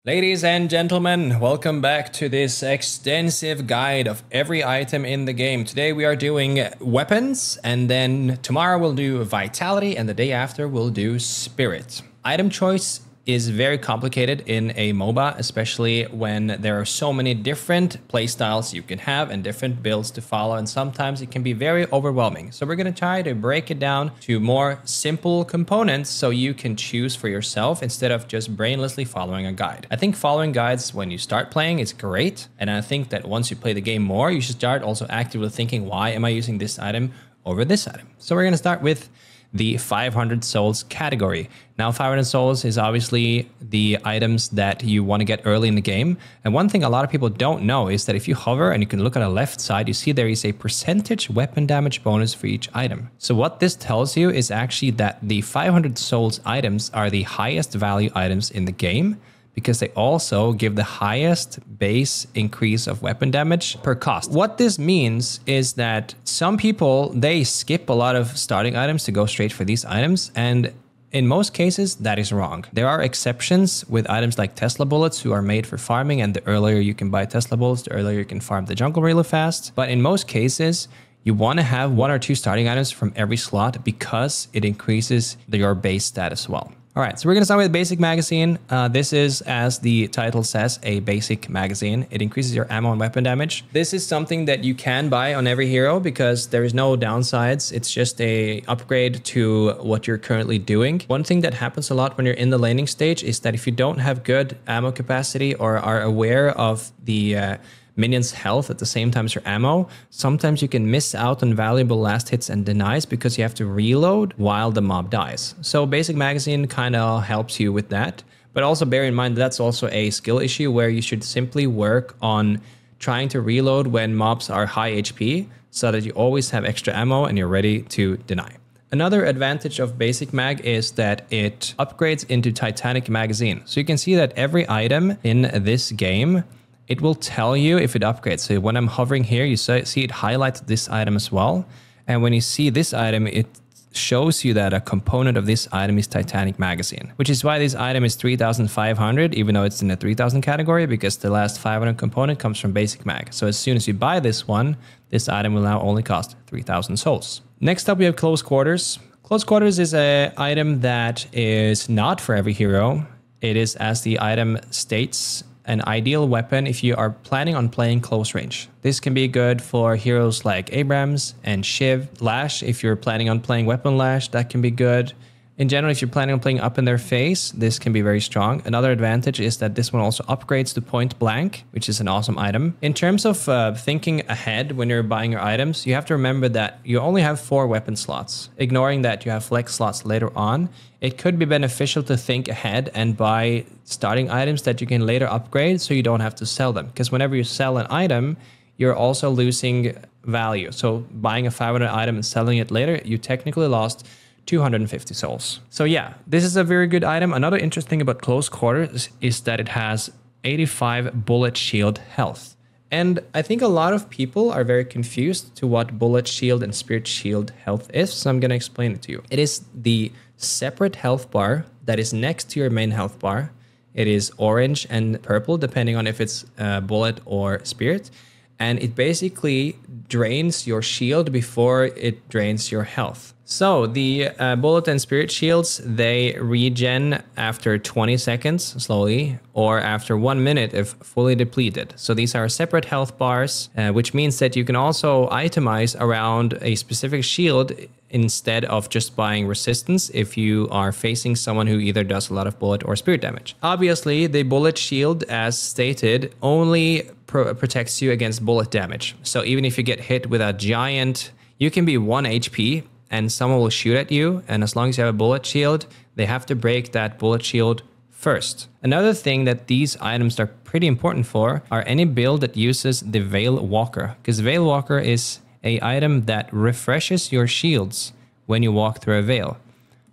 Ladies and gentlemen, welcome back to this extensive guide of every item in the game. Today we are doing weapons, and then tomorrow we'll do vitality, and the day after we'll do spirit. Item choice is very complicated in a MOBA, especially when there are so many different playstyles you can have and different builds to follow, and sometimes it can be very overwhelming. So we're going to try to break it down to more simple components so you can choose for yourself instead of just brainlessly following a guide. I think following guides when you start playing is great, and I think that once you play the game more, you should start also actively thinking, why am I using this item over this item? So we're going to start with the 500 souls category. Now 500 souls is obviously the items that you want to get early in the game. And one thing a lot of people don't know is that if you hover and you can look at the left side, you see there is a percentage weapon damage bonus for each item. So what this tells you is actually that the 500 souls items are the highest value items in the game, because they also give the highest base increase of weapon damage per cost. What this means is that some people, they skip a lot of starting items to go straight for these items, and in most cases, that is wrong. There are exceptions with items like Tesla bullets who are made for farming, and the earlier you can buy Tesla bullets, the earlier you can farm the jungle really fast. But in most cases, you want to have 1 or 2 starting items from every slot because it increases your base stat as well. All right, so we're going to start with basic magazine. This is, as the title says, a basic magazine. It increases your ammo and weapon damage. This is something that you can buy on every hero because there is no downsides. It's just a upgrade to what you're currently doing. One thing that happens a lot when you're in the laning stage is that if you don't have good ammo capacity or are aware of the minions' health at the same time as your ammo, sometimes you can miss out on valuable last hits and denies because you have to reload while the mob dies. So basic magazine kind of helps you with that. But also bear in mind that's also a skill issue where you should simply work on trying to reload when mobs are high HP so that you always have extra ammo and you're ready to deny. Another advantage of basic mag is that it upgrades into Titanic magazine. So you can see that every item in this game, it will tell you if it upgrades. So when I'm hovering here, you see it highlights this item as well. And when you see this item, it shows you that a component of this item is Titanic magazine, which is why this item is 3,500, even though it's in the 3,000 category, because the last 500 component comes from basic mag. So as soon as you buy this one, this item will now only cost 3,000 souls. Next up, we have close quarters. Close quarters is an item that is not for every hero. It is, as the item states, an ideal weapon if you are planning on playing close range. This can be good for heroes like Abrams and Shiv. Lash, if you're planning on playing weapon Lash, that can be good. In general, if you're planning on playing up in their face, this can be very strong. Another advantage is that this one also upgrades to point blank, which is an awesome item. In terms of thinking ahead when you're buying your items, you have to remember that you only have 4 weapon slots. Ignoring that you have flex slots later on, it could be beneficial to think ahead and buy starting items that you can later upgrade so you don't have to sell them. Because whenever you sell an item, you're also losing value. So buying a 500 item and selling it later, you technically lost 250 souls. So yeah, this is a very good item. Another interesting thing about close quarters is that it has 85 bullet shield health. And I think a lot of people are very confused to what bullet shield and spirit shield health is. So I'm going to explain it to you. It is the separate health bar that is next to your main health bar. It is orange and purple, depending on if it's bullet or spirit. And it basically drains your shield before it drains your health. So the bullet and spirit shields, they regen after 20 seconds slowly or after 1 minute if fully depleted. So these are separate health bars, which means that you can also itemize around a specific shield instead of just buying resistance if you are facing someone who either does a lot of bullet or spirit damage. Obviously, the bullet shield, as stated, only protects you against bullet damage. So even if you get hit with a giant, you can be 1 HP and someone will shoot at you, and as long as you have a bullet shield, they have to break that bullet shield first. Another thing that these items are pretty important for are any build that uses the Veil Walker, because Veil Walker is an item that refreshes your shields when you walk through a veil.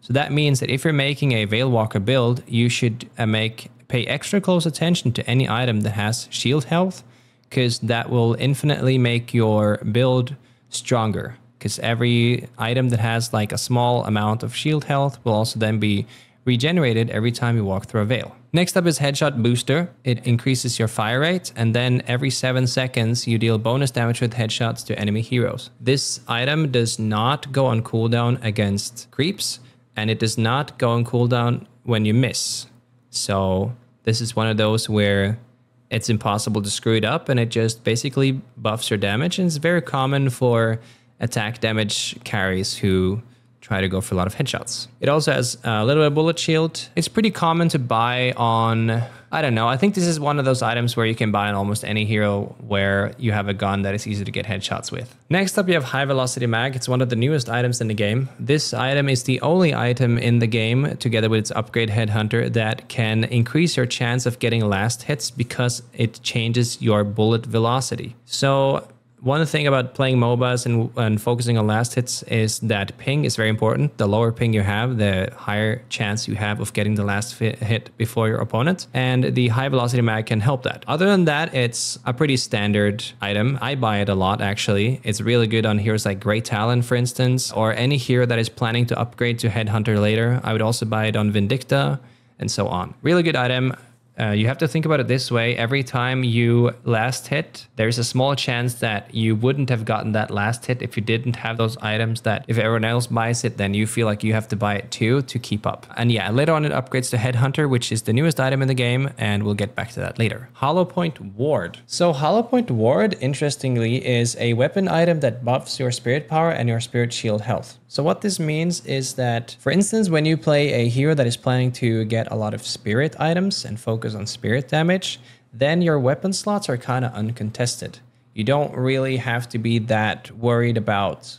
So that means that if you're making a Veil Walker build, you should pay extra close attention to any item that has shield health, because that will infinitely make your build stronger. Because every item that has like a small amount of shield health will also then be regenerated every time you walk through a veil. Next up is Headshot Booster. It increases your fire rate, and then every 7 seconds you deal bonus damage with headshots to enemy heroes. This item does not go on cooldown against creeps, and it does not go on cooldown when you miss. So this is one of those where it's impossible to screw it up, and it just basically buffs your damage, and it's very common for attack damage carries who try to go for a lot of headshots. It also has a little bit of bullet shield. It's pretty common to buy on, I don't know, I think this is one of those items where you can buy on almost any hero where you have a gun that is easy to get headshots with. Next up, you have High Velocity Mag. It's one of the newest items in the game. This item is the only item in the game, together with its upgrade Headhunter, that can increase your chance of getting last hits because it changes your bullet velocity. So one thing about playing MOBAs and focusing on last hits is that ping is very important. The lower ping you have, the higher chance you have of getting the last hit before your opponent. And the High Velocity Mag can help that. Other than that, it's a pretty standard item. I buy it a lot, actually. It's really good on heroes like Great Talon, for instance, or any hero that is planning to upgrade to Headhunter later. I would also buy it on Vindicta and so on. Really good item. You have to think about it this way. Every time you last hit, there's a small chance that you wouldn't have gotten that last hit if you didn't have those items that if everyone else buys it, then you feel like you have to buy it too to keep up. And yeah, later on it upgrades to Headhunter, which is the newest item in the game, and we'll get back to that later. Hollow Point Ward. So Hollow Point Ward, interestingly, is a weapon item that buffs your spirit power and your spirit shield health. So what this means is that, for instance, when you play a hero that is planning to get a lot of spirit items and focus on spirit damage, then your weapon slots are kind of uncontested. You don't really have to be that worried about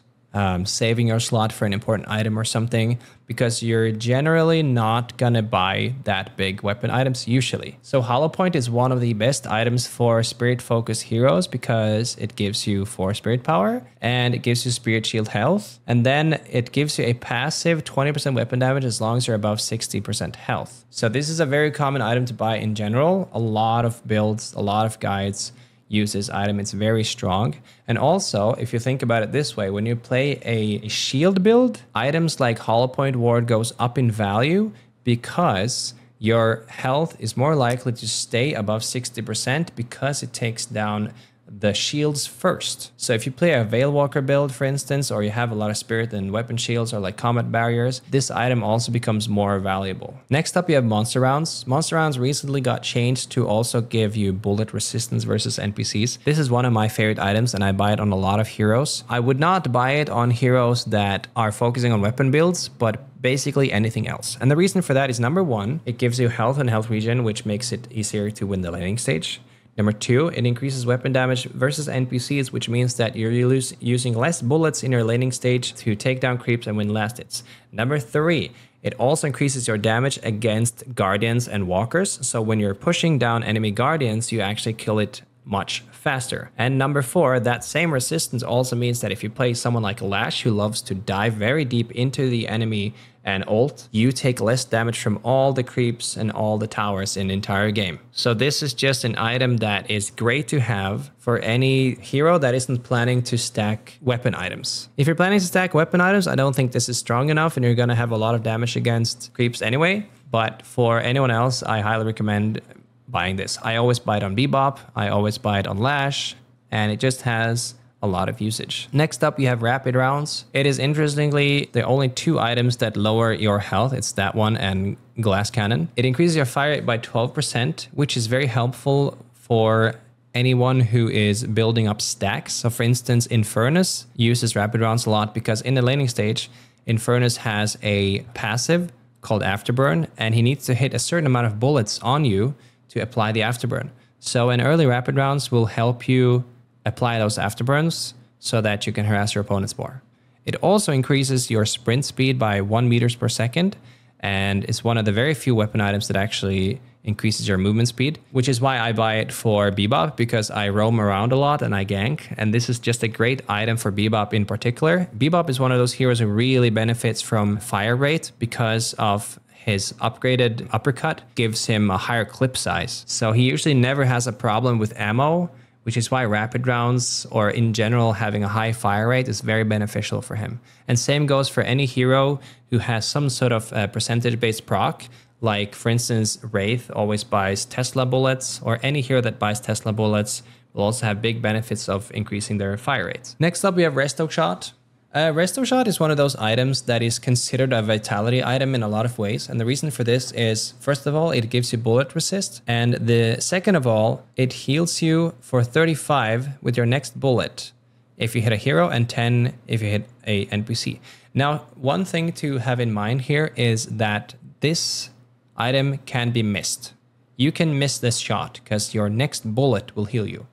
saving your slot for an important item or something, because you're generally not gonna buy that big weapon items usually. So Hollow Point is one of the best items for spirit focused heroes because it gives you 4 spirit power and it gives you spirit shield health, and then it gives you a passive 20% weapon damage as long as you're above 60% health. So this is a very common item to buy in general. A lot of builds, a lot of guides use this item. It's very strong. And also, if you think about it this way, when you play a shield build, items like Hollow Point Ward goes up in value because your health is more likely to stay above 60% because it takes down the shields first. So if you play a Veil Walker build, for instance, or you have a lot of spirit and weapon shields or like combat barriers, this item also becomes more valuable. Next up, you have Monster Rounds. Monster Rounds recently got changed to also give you bullet resistance versus NPCs. This is one of my favorite items and I buy it on a lot of heroes. I would not buy it on heroes that are focusing on weapon builds, but basically anything else. And the reason for that is, number one, it gives you health and health regen, which makes it easier to win the laning stage. Number two, it increases weapon damage versus NPCs, which means that you're using less bullets in your laning stage to take down creeps and win last hits. Number three, it also increases your damage against guardians and walkers. So when you're pushing down enemy guardians, you actually kill it much faster. And number four, that same resistance also means that if you play someone like Lash, who loves to dive very deep into the enemy and ult, you take less damage from all the creeps and all the towers in the entire game. So this is just an item that is great to have for any hero that isn't planning to stack weapon items. If you're planning to stack weapon items, I don't think this is strong enough and you're gonna have a lot of damage against creeps anyway. But for anyone else, I highly recommend buying this. I always buy it on Bebop, I always buy it on Lash, and it just has a lot of usage. Next up, you have Rapid Rounds. It is interestingly the only 2 items that lower your health. It's that one and Glass Cannon. It increases your fire rate by 12%, which is very helpful for anyone who is building up stacks. So for instance, Infernus uses Rapid Rounds a lot because in the laning stage, Infernus has a passive called Afterburn, and he needs to hit a certain amount of bullets on you to apply the Afterburn. So an early Rapid Rounds will help you apply those afterburns so that you can harass your opponents more. It also increases your sprint speed by 1 meters per second, and it's one of the very few weapon items that actually increases your movement speed, which is why I buy it for Bebop, because I roam around a lot and I gank, and this is just a great item for Bebop in particular. Bebop is one of those heroes who really benefits from fire rate because of his upgraded uppercut gives him a higher clip size. So he usually never has a problem with ammo which is why rapid rounds or in general having a high fire rate is very beneficial for him. And same goes for any hero who has some sort of percentage-based proc, like for instance, Wraith always buys Tesla bullets, or any hero that buys Tesla bullets will also have big benefits of increasing their fire rates. Next up, we have Resto Shot. Resto Shot is one of those items that is considered a vitality item in a lot of ways. And the reason for this is, first of all, it gives you bullet resist. And the second of all, it heals you for 35 with your next bullet if you hit a hero and 10 if you hit a NPC. Now, one thing to have in mind here is that this item can be missed. You can miss this shot because your next bullet will heal you.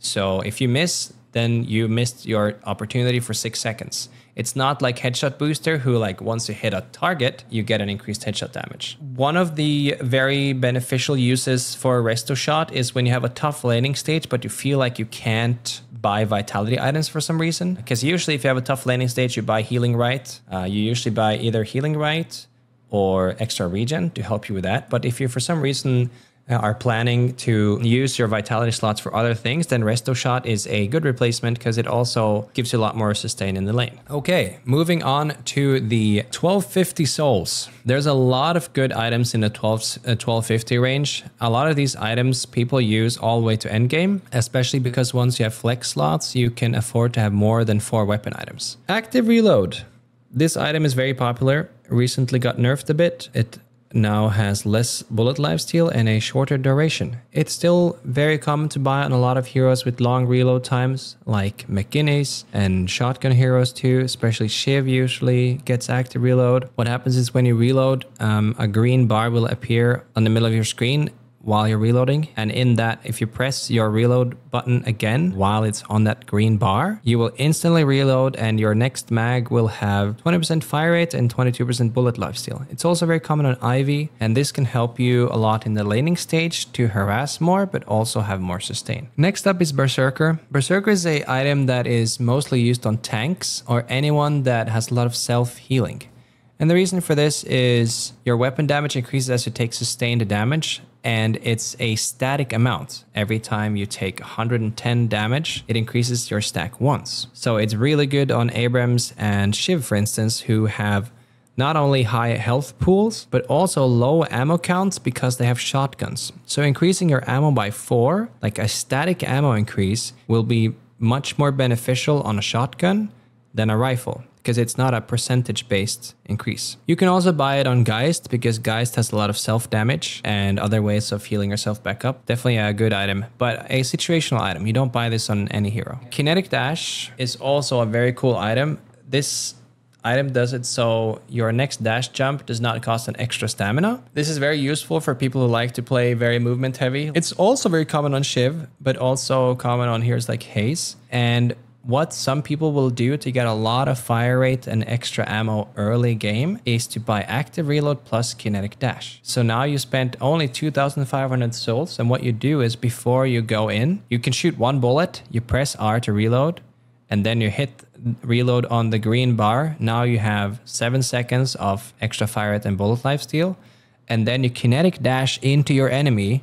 So if you miss, then you missed your opportunity for 6 seconds. It's not like Headshot Booster, who like once you hit a target, you get an increased headshot damage. One of the very beneficial uses for Resto Shot is when you have a tough laning stage, but you feel like you can't buy vitality items for some reason. Because usually if you have a tough laning stage, you buy Healing Right. You usually buy either Healing Right or extra regen to help you with that. But if you for some reason are planning to use your vitality slots for other things, then Resto Shot is a good replacement because it also gives you a lot more sustain in the lane. Okay, moving on to the 1250 souls. There's a lot of good items in the 1250 range. A lot of these items people use all the way to endgame, especially because once you have flex slots, you can afford to have more than 4 weapon items. Active Reload. This item is very popular. Recently got nerfed a bit. It now has less bullet lifesteal and a shorter duration. It's still very common to buy on a lot of heroes with long reload times, like McGinnis and shotgun heroes too, especially Shiv usually gets active reload. What happens is when you reload, a green bar will appear on the middle of your screen while you're reloading, and in that, if you press your reload button again while it's on that green bar, you will instantly reload and your next mag will have 20% fire rate and 22% bullet lifesteal. It's also very common on Ivy, and this can help you a lot in the laning stage to harass more but also have more sustain. Next up is Berserker. Berserker is an item that is mostly used on tanks or anyone that has a lot of self-healing. And the reason for this is your weapon damage increases as you take sustained damage, and it's a static amount. Every time you take 110 damage, it increases your stack once. So it's really good on Abrams and Shiv, for instance, who have not only high health pools, but also low ammo counts because they have shotguns. So increasing your ammo by 4, like a static ammo increase, will be much more beneficial on a shotgun than a rifle, because it's not a percentage-based increase. You can also buy it on Geist, because Geist has a lot of self-damage and other ways of healing yourself back up. Definitely a good item, but a situational item. You don't buy this on any hero. Kinetic Dash is also a very cool item. This item does it so your next dash jump does not cost an extra stamina. This is very useful for people who like to play very movement heavy. It's also very common on Shiv, but also common on heroes like Haze. And what some people will do to get a lot of fire rate and extra ammo early game is to buy active reload plus kinetic dash. So now you spent only 2,500 souls, and what you do is before you go in, you can shoot one bullet, you press R to reload, and then you hit reload on the green bar. Now you have 7 seconds of extra fire rate and bullet lifesteal, and then you kinetic dash into your enemy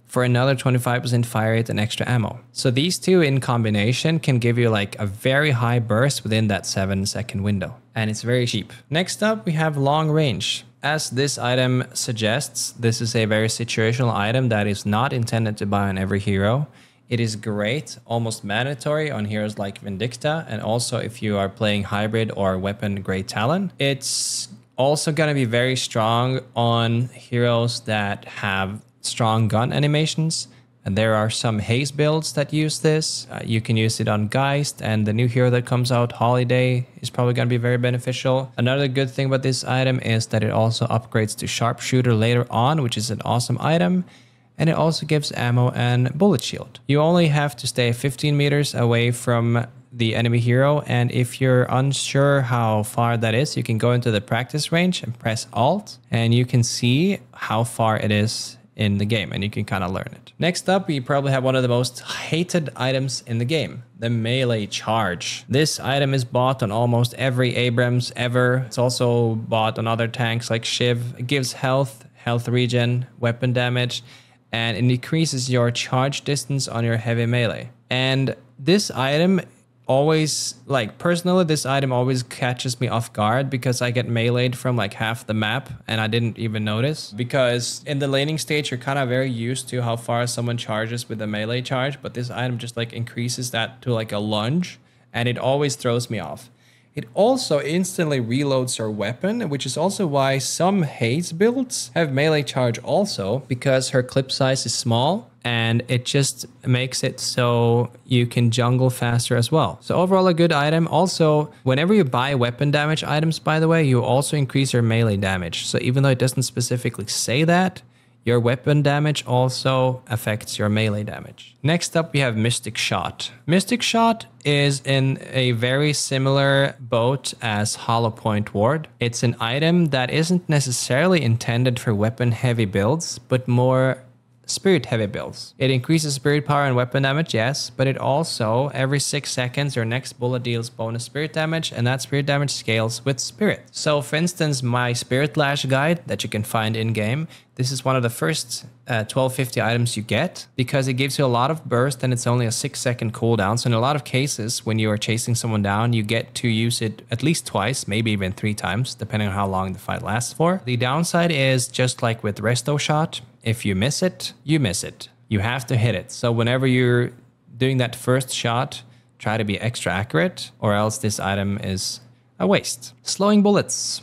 for another 25% fire rate and extra ammo. So these two in combination can give you like a very high burst within that 7-second window. And it's very cheap. Next up, we have long range. As this item suggests, this is a very situational item that is not intended to buy on every hero. It is great, almost mandatory on heroes like Vindicta, and also if you are playing hybrid or weapon grade Talon. It's also gonna be very strong on heroes that have strong gun animations, and there are some Haze builds that use this. You can use it on Geist, and the new hero that comes out, Holiday, is probably going to be very beneficial. Another good thing about this item is that it also upgrades to Sharpshooter later on, which is an awesome item, and it also gives ammo and bullet shield. You only have to stay 15 meters away from the enemy hero, and if you're unsure how far that is, you can go into the practice range and press Alt, and you can see how far it is in the game, and you can kind of learn it. Next up, we probably have one of the most hated items in the game, the melee charge. This item is bought on almost every Abrams ever. It's also bought on other tanks like Shiv. It gives health regen, weapon damage, and it increases your charge distance on your heavy melee. And this item always, like, personally, this item always catches me off guard because I get meleeed from like half the map and I didn't even notice, because in the laning stage you're kind of very used to how far someone charges with a melee charge, but this item just like increases that to like a lunge, and it always throws me off. It also instantly reloads your weapon, which is also why some Haze builds have melee charge also, because her clip size is small and it just makes it so you can jungle faster as well. So overall a good item. Also, whenever you buy weapon damage items, by the way, you also increase your melee damage. So even though it doesn't specifically say that, your weapon damage also affects your melee damage. Next up, we have Mystic Shot. Mystic Shot is in a very similar boat as Hollow Point Ward. It's an item that isn't necessarily intended for weapon heavy builds, but more spirit heavy builds. It increases spirit power and weapon damage, yes, but it also, every 6 seconds, your next bullet deals bonus spirit damage, and that spirit damage scales with spirit. So for instance, my Spirit Lash guide that you can find in-game, this is one of the first 1250 items you get, because it gives you a lot of burst and it's only a 6-second cooldown. So in a lot of cases, when you are chasing someone down, you get to use it at least twice, maybe even 3 times, depending on how long the fight lasts for. The downside is, just like with Resto Shot, if you miss it, you miss it. You have to hit it. So whenever you're doing that first shot, try to be extra accurate, or else this item is a waste. Slowing bullets.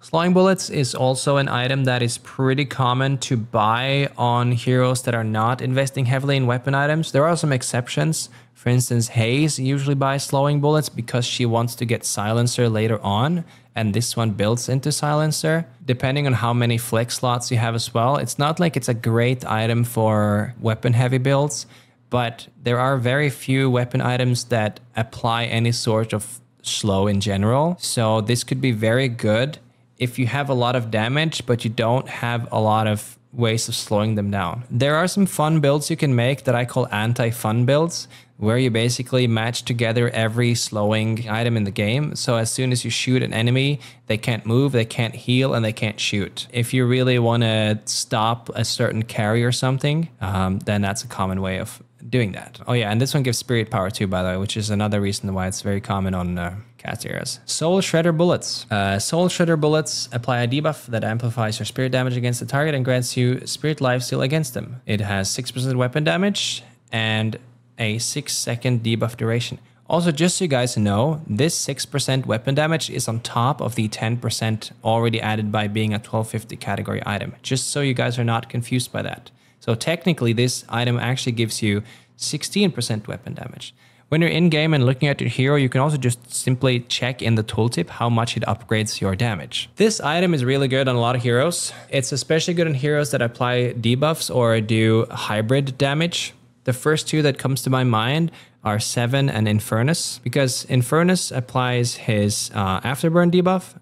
Slowing bullets is also an item that is pretty common to buy on heroes that are not investing heavily in weapon items. There are some exceptions. For instance, Haze usually buys slowing bullets because she wants to get silencer later on, and this one builds into silencer. Depending on how many flex slots you have as well, it's not like it's a great item for weapon heavy builds, but there are very few weapon items that apply any sort of slow in general. So this could be very good if you have a lot of damage, but you don't have a lot of ways of slowing them down. There are some fun builds you can make that I call anti-fun builds, where you basically match together every slowing item in the game. So as soon as you shoot an enemy, they can't move, they can't heal, and they can't shoot. If you really want to stop a certain carry or something, then that's a common way of doing that. Oh yeah, and this one gives spirit power too, by the way, which is another reason why it's very common on cast areas. Soul Shredder Bullets. Soul Shredder Bullets apply a debuff that amplifies your spirit damage against the target and grants you spirit lifesteal against them. It has 6% weapon damage and a 6-second debuff duration. Also, just so you guys know, this 6% weapon damage is on top of the 10% already added by being a 1250 category item. Just so you guys are not confused by that. So technically, this item actually gives you 16% weapon damage. When you're in-game and looking at your hero, you can also just simply check in the tooltip how much it upgrades your damage. This item is really good on a lot of heroes. It's especially good on heroes that apply debuffs or do hybrid damage. The first two that comes to my mind are Seven and Infernus, because Infernus applies his Afterburn debuff.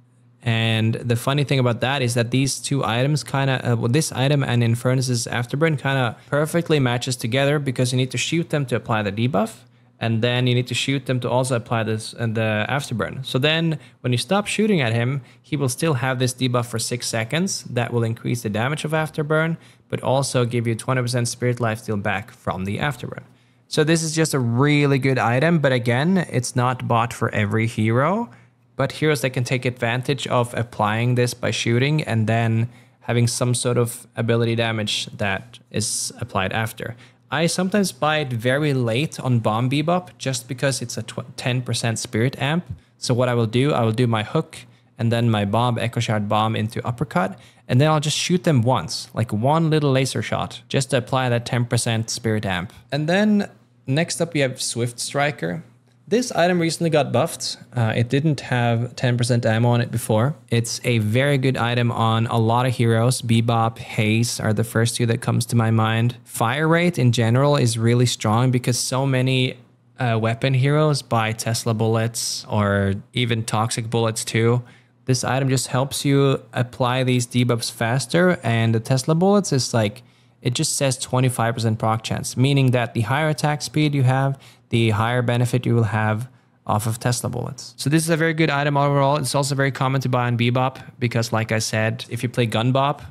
And the funny thing about that is that these two items kind of, this item and Infernus's Afterburn kind of perfectly matches together, because you need to shoot them to apply the debuff, and then you need to shoot them to also apply this and the Afterburn. So then when you stop shooting at him, he will still have this debuff for 6 seconds. That will increase the damage of Afterburn, but also give you 20% spirit lifesteal back from the Afterburn. So this is just a really good item, but again, it's not bought for every hero. But heroes that can take advantage of applying this by shooting and then having some sort of ability damage that is applied after. I sometimes buy it very late on Bomb Bebop just because it's a 10% spirit amp. So what I will do my hook and then my bomb, Echo Shard bomb into uppercut, and then I'll just shoot them once, like one little laser shot, just to apply that 10% spirit amp. And then next up we have Swift Striker. This item recently got buffed. It didn't have 10% ammo on it before. It's a very good item on a lot of heroes. Bebop, Haze are the first two that comes to my mind. Fire rate in general is really strong because so many weapon heroes buy Tesla bullets or even toxic bullets too. This item just helps you apply these debuffs faster, and the Tesla bullets is like, it just says 25% proc chance, meaning that the higher attack speed you have, the higher benefit you will have off of Tesla bullets. So this is a very good item overall. It's also very common to buy on Bebop because, like I said, if you play Gun Bop,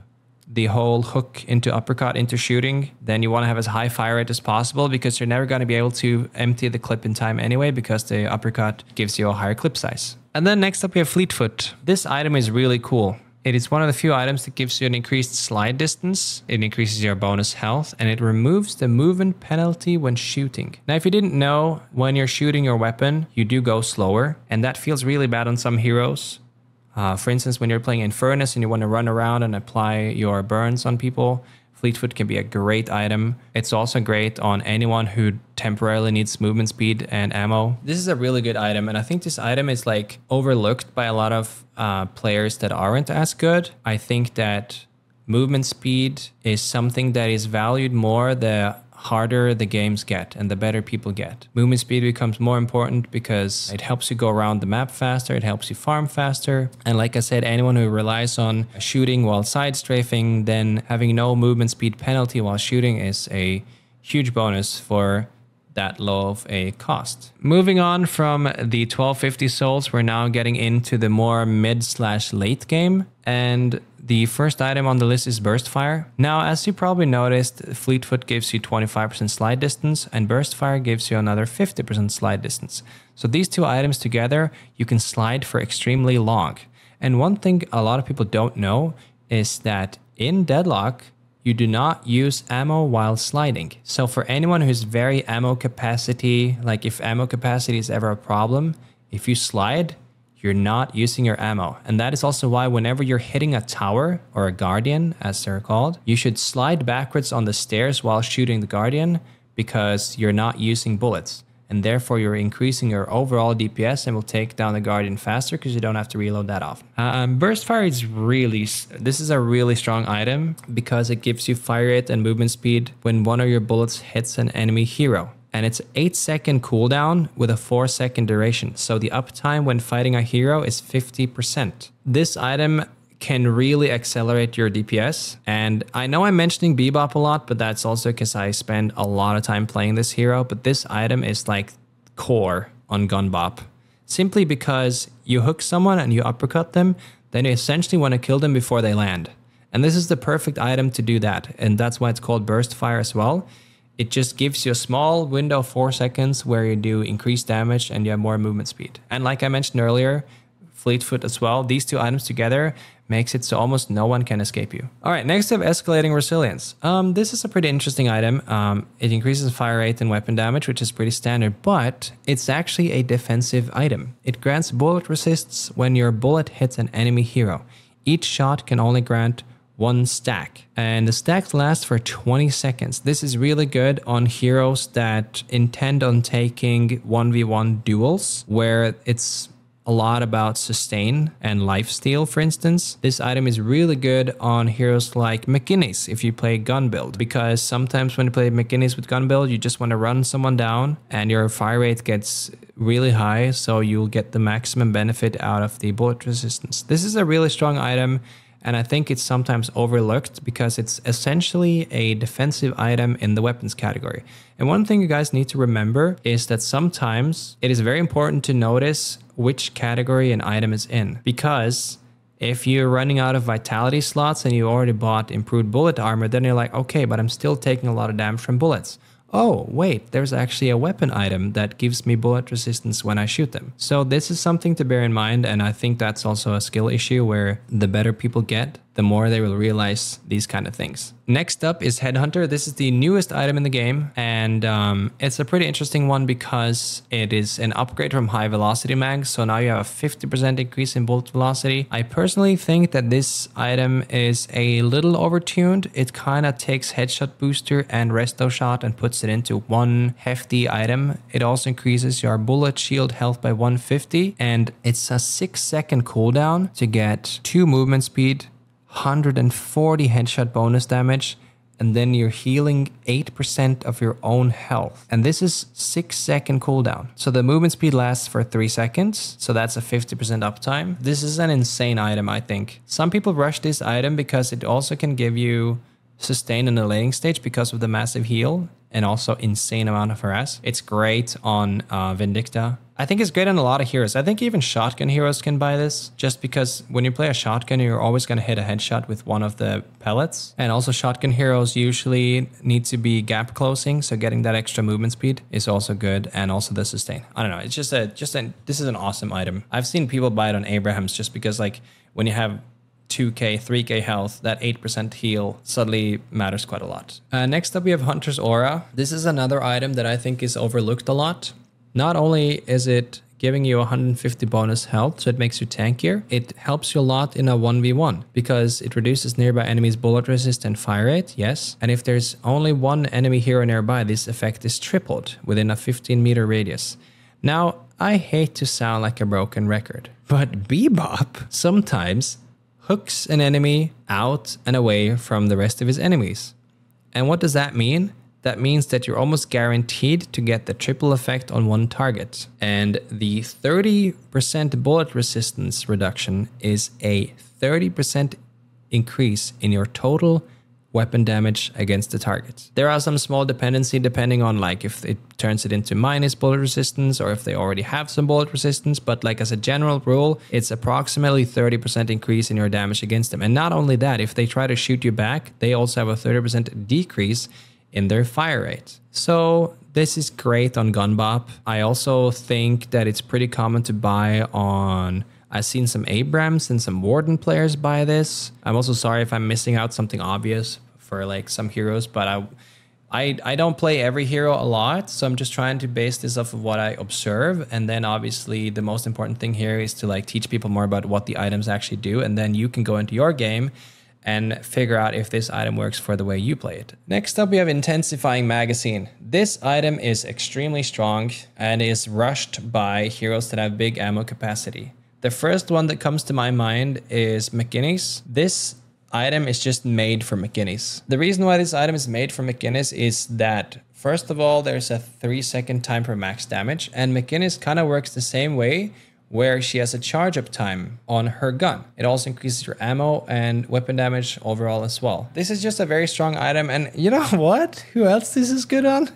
the whole hook into uppercut into shooting, then you want to have as high fire rate as possible because you're never going to be able to empty the clip in time anyway because the uppercut gives you a higher clip size. And then next up we have Fleetfoot. This item is really cool. It is one of the few items that gives you an increased slide distance, it increases your bonus health, and it removes the movement penalty when shooting. Now, if you didn't know, when you're shooting your weapon, you do go slower, and that feels really bad on some heroes. For instance, when you're playing Infernus and you want to run around and apply your burns on people, Fleetfoot can be a great item. It's also great on anyone who temporarily needs movement speed and ammo. This is a really good item, and I think this item is like overlooked by a lot of players that aren't as good. I think that movement speed is something that is valued more the harder the games get and the better people get. Movement speed becomes more important because it helps you go around the map faster, it helps you farm faster. And like I said, anyone who relies on shooting while side strafing, then having no movement speed penalty while shooting is a huge bonus for that low of a cost. Moving on from the 1250 souls, we're now getting into the more mid/late game, and the first item on the list is Burst Fire. Now, as you probably noticed, Fleetfoot gives you 25% slide distance and Burst Fire gives you another 50% slide distance. So these two items together, you can slide for extremely long. And one thing a lot of people don't know is that in Deadlock, you do not use ammo while sliding. So for anyone who's very ammo capacity, like if ammo capacity is ever a problem, if you slide, you're not using your ammo. And that is also why whenever you're hitting a tower or a guardian, as they're called, you should slide backwards on the stairs while shooting the guardian because you're not using bullets. And therefore you're increasing your overall DPS and will take down the guardian faster because you don't have to reload that often. Burst Fire is this is a really strong item because it gives you fire rate and movement speed when one of your bullets hits an enemy hero. And it's 8-second cooldown with a 4-second duration. So the uptime when fighting a hero is 50%. This item can really accelerate your DPS. And I know I'm mentioning Bebop a lot, but that's also because I spend a lot of time playing this hero. But this item is like core on Gunbop. Simply because you hook someone and you uppercut them, then you essentially want to kill them before they land. And this is the perfect item to do that. And that's why it's called Burst Fire as well. It just gives you a small window of 4 seconds where you do increased damage and you have more movement speed. And like I mentioned earlier, Fleetfoot as well, these two items together makes it so almost no one can escape you. All right, next we have Escalating Resilience. This is a pretty interesting item. It increases fire rate and weapon damage, which is pretty standard, but it's actually a defensive item. It grants bullet resists when your bullet hits an enemy hero. Each shot can only grant 1 stack, and the stacks last for 20 seconds. This is really good on heroes that intend on taking 1v1 duels where it's a lot about sustain and lifesteal, for instance. This item is really good on heroes like McGinnis if you play gun build, because sometimes when you play McGinnis with gun build, you just want to run someone down and your fire rate gets really high, so you'll get the maximum benefit out of the bullet resistance. This is a really strong item, and I think it's sometimes overlooked because it's essentially a defensive item in the weapons category. And one thing you guys need to remember is that sometimes it is very important to notice which category an item is in. Because if you're running out of vitality slots and you already bought improved bullet armor, then you're like, okay, but I'm still taking a lot of damage from bullets. Oh, wait, there's actually a weapon item that gives me bullet resistance when I shoot them. So this is something to bear in mind, and I think that's also a skill issue where the better people get, the more they will realize these kind of things. Next up is Headhunter. This is the newest item in the game, and it's a pretty interesting one because it is an upgrade from High Velocity Mag, so now you have a 50% increase in bullet velocity. I personally think that this item is a little overtuned. It kind of takes Headshot Booster and Resto Shot and puts it into one hefty item. It also increases your bullet shield health by 150, and it's a 6-second cooldown to get 2 movement speed, 140 headshot bonus damage, and then you're healing 8% of your own health. And this is 6-second cooldown. So the movement speed lasts for 3 seconds. So that's a 50% uptime. This is an insane item, I think. Some people rush this item because it also can give you sustain in the laning stage because of the massive heal. and also insane amount of harass. It's great on Vindicta. I think it's great on a lot of heroes. I think even shotgun heroes can buy this, just because when you play a shotgun, you're always going to hit a headshot with one of the pellets. And also shotgun heroes usually need to be gap closing, so getting that extra movement speed is also good, and also the sustain. I don't know, it's this is an awesome item. I've seen people buy it on Abrahams just because, like, when you have 2k, 3k health, that 8% heal suddenly matters quite a lot. Next up, we have Hunter's Aura. This is another item that I think is overlooked a lot. Not only is it giving you 150 bonus health, so it makes you tankier, it helps you a lot in a 1v1 because it reduces nearby enemies' bullet resist and fire rate, yes. And if there's only one enemy hero nearby, this effect is tripled within a 15-meter radius. Now, I hate to sound like a broken record, but Bebop sometimes hooks an enemy out and away from the rest of his enemies. And what does that mean? That means that you're almost guaranteed to get the triple effect on one target. And the 30% bullet resistance reduction is a 30% increase in your total weapon damage against the target. There are some small dependency depending on, like, if it turns it into minus bullet resistance or if they already have some bullet resistance, but like as a general rule, it's approximately 30% increase in your damage against them. And not only that, if they try to shoot you back, they also have a 30% decrease in their fire rate. So this is great on Gunbop. I also think that it's pretty common to buy on... I've seen some Abrams and some Warden players buy this. I'm also sorry if I'm missing out something obvious for like some heroes, but I don't play every hero a lot, so I'm just trying to base this off of what I observe. And then obviously the most important thing here is to like teach people more about what the items actually do, and then you can go into your game and figure out if this item works for the way you play it. Next up, we have Intensifying Magazine. This item is extremely strong and is rushed by heroes that have big ammo capacity. The first one that comes to my mind is McGinnis. This item is just made for McGinnis. The reason why this item is made for McGinnis is that, first of all, there's a 3-second time per max damage, and McGinnis kind of works the same way, where she has a charge up time on her gun. It also increases your ammo and weapon damage overall as well. This is just a very strong item, and you know what? Who else this is good on?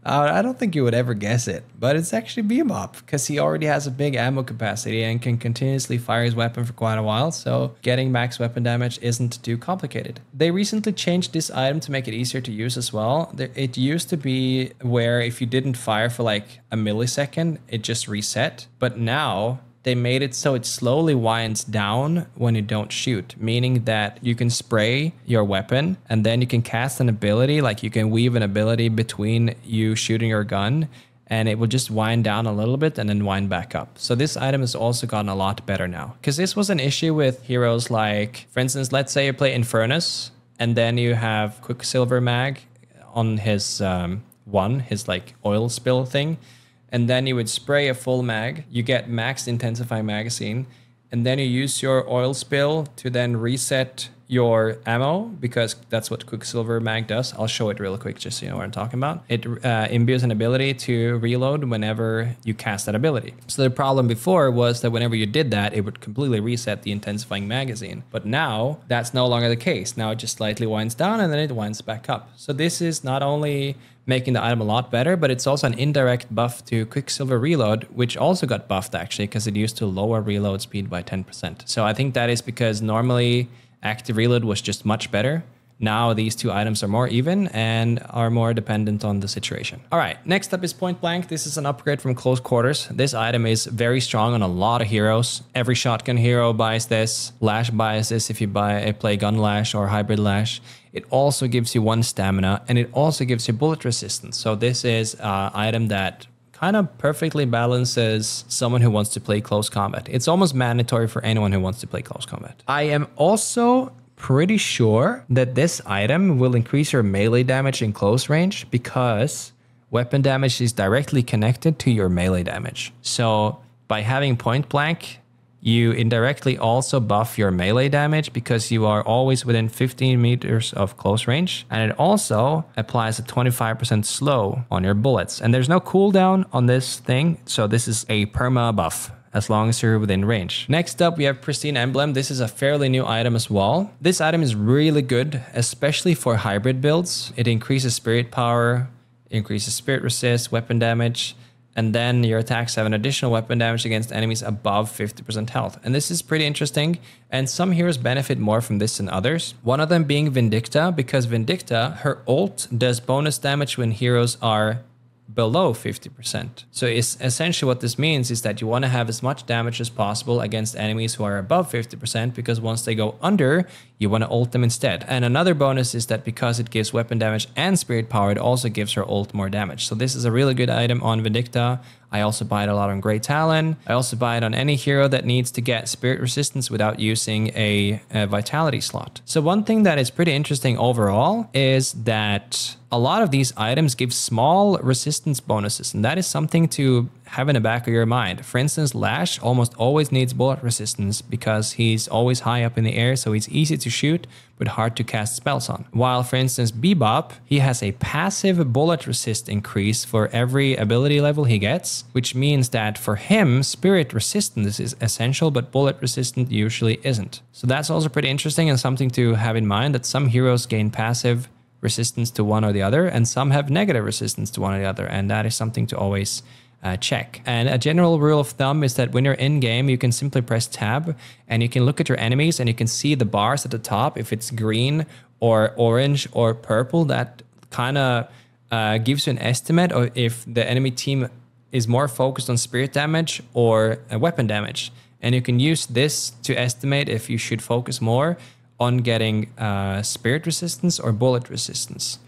I don't think you would ever guess it, but it's actually Bebop, because he already has a big ammo capacity and can continuously fire his weapon for quite a while, so getting max weapon damage isn't too complicated. They recently changed this item to make it easier to use as well. It used to be where if you didn't fire for like a millisecond, it just reset, but now they made it so it slowly winds down when you don't shoot, meaning that you can spray your weapon and then you can cast an ability, like you can weave an ability between you shooting your gun, and it will just wind down a little bit and then wind back up. So this item has also gotten a lot better now, because this was an issue with heroes like, for instance, let's say you play Infernus and then you have Quicksilver Mag on his his like oil spill thing. And then you would spray a full mag, you get max intensifying magazine, and then you use your oil spill to then reset your ammo, because that's what Quicksilver Mag does. I'll show it real quick just so you know what I'm talking about. It imbues an ability to reload whenever you cast that ability. So the problem before was that whenever you did that, it would completely reset the intensifying magazine. But now that's no longer the case. Now it just slightly winds down and then it winds back up. So this is not only making the item a lot better, but it's also an indirect buff to Quicksilver Reload, which also got buffed actually, because it used to lower reload speed by 10%. So I think that is because normally active reload was just much better. Now these two items are more even and are more dependent on the situation. All right, next up is Point Blank. This is an upgrade from Close Quarters. This item is very strong on a lot of heroes. Every shotgun hero buys this. Lash buys this if you play Gun Lash or Hybrid Lash. It also gives you 1 stamina, and it also gives you bullet resistance. So this is an item that kind of perfectly balances someone who wants to play close combat. It's almost mandatory for anyone who wants to play close combat. I am also pretty sure that this item will increase your melee damage in close range, because weapon damage is directly connected to your melee damage. So by having Point Blank, you indirectly also buff your melee damage, because you are always within 15 meters of close range. And it also applies a 25% slow on your bullets. And there's no cooldown on this thing, so this is a perma buff as long as you're within range. Next up, we have Pristine Emblem. This is a fairly new item as well. This item is really good, especially for hybrid builds. It increases spirit power. increases spirit resist, weapon damage, and then your attacks have an additional weapon damage against enemies above 50% health. And this is pretty interesting, and some heroes benefit more from this than others. One of them being Vindicta, because Vindicta, her ult does bonus damage when heroes are below 50%. So it's essentially what this means is that you want to have as much damage as possible against enemies who are above 50%, because once they go under, you want to ult them instead. And another bonus is that because it gives weapon damage and spirit power, it also gives her ult more damage. So this is a really good item on Vindicta. I also buy it a lot on Great Talon. I also buy it on any hero that needs to get spirit resistance without using a vitality slot. So one thing that is pretty interesting overall is that a lot of these items give small resistance bonuses, and that is something to have in the back of your mind. For instance, Lash almost always needs bullet resistance because he's always high up in the air, so he's easy to shoot but hard to cast spells on. While, for instance, Bebop, he has a passive bullet resist increase for every ability level he gets, which means that for him, spirit resistance is essential, but bullet resistant usually isn't. So that's also pretty interesting and something to have in mind, that some heroes gain passive resistance to one or the other, and some have negative resistance to one or the other, and that is something to always check. And a general rule of thumb is that when you're in game, you can simply press tab and you can look at your enemies and you can see the bars at the top. If it's green or orange or purple, that kind of gives you an estimate of if the enemy team is more focused on spirit damage or weapon damage. And you can use this to estimate if you should focus more on getting spirit resistance or bullet resistance.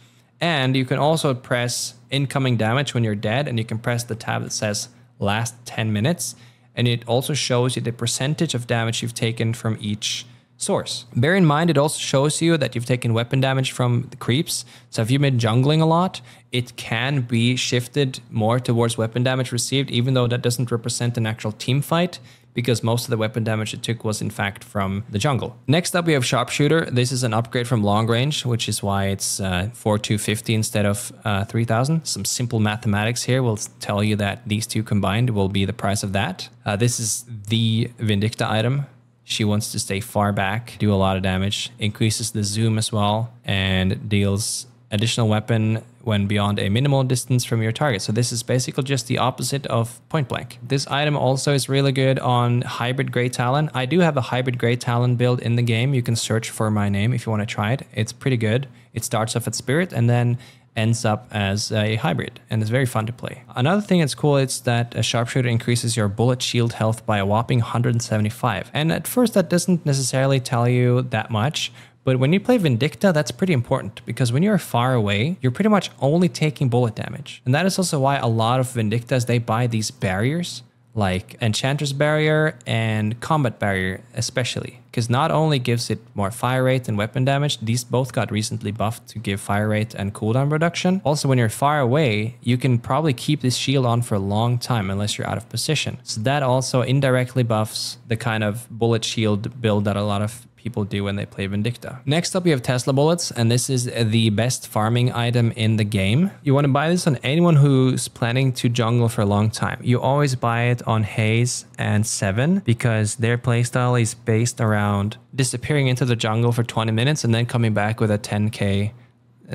And you can also press incoming damage when you're dead, and you can press the tab that says last 10 minutes. And it also shows you the percentage of damage you've taken from each source. Bear in mind, it also shows you that you've taken weapon damage from the creeps. So if you've been jungling a lot, it can be shifted more towards weapon damage received, even though that doesn't represent an actual team fight, because most of the weapon damage it took was in fact from the jungle. Next up, we have Sharpshooter. This is an upgrade from long range, which is why it's 4250 instead of 3000. Some simple mathematics here will tell you that these two combined will be the price of that. This is the Vindicta item. She wants to stay far back, do a lot of damage, increases the zoom as well, and deals additional weapon when beyond a minimal distance from your target. So this is basically just the opposite of point blank. This item also is really good on hybrid Great Talon. I do have a hybrid Great Talon build in the game. You can search for my name if you want to try it. It's pretty good. It starts off at spirit and then ends up as a hybrid, and it's very fun to play. Another thing that's cool is that a Sharpshooter increases your bullet shield health by a whopping 175. And at first that doesn't necessarily tell you that much, but when you play Vindicta, that's pretty important, because when you're far away, you're pretty much only taking bullet damage. And that is also why a lot of Vindictas, they buy these barriers, like Enchantress Barrier and Combat Barrier especially, because not only gives it more fire rate and weapon damage, these both got recently buffed to give fire rate and cooldown reduction. Also, when you're far away, you can probably keep this shield on for a long time unless you're out of position. So that also indirectly buffs the kind of bullet shield build that a lot of people do when they play Vindicta. Next up, we have Tesla Bullets, and this is the best farming item in the game. You want to buy this on anyone who's planning to jungle for a long time. You always buy it on Haze and Seven, because their playstyle is based around disappearing into the jungle for 20 minutes and then coming back with a 10k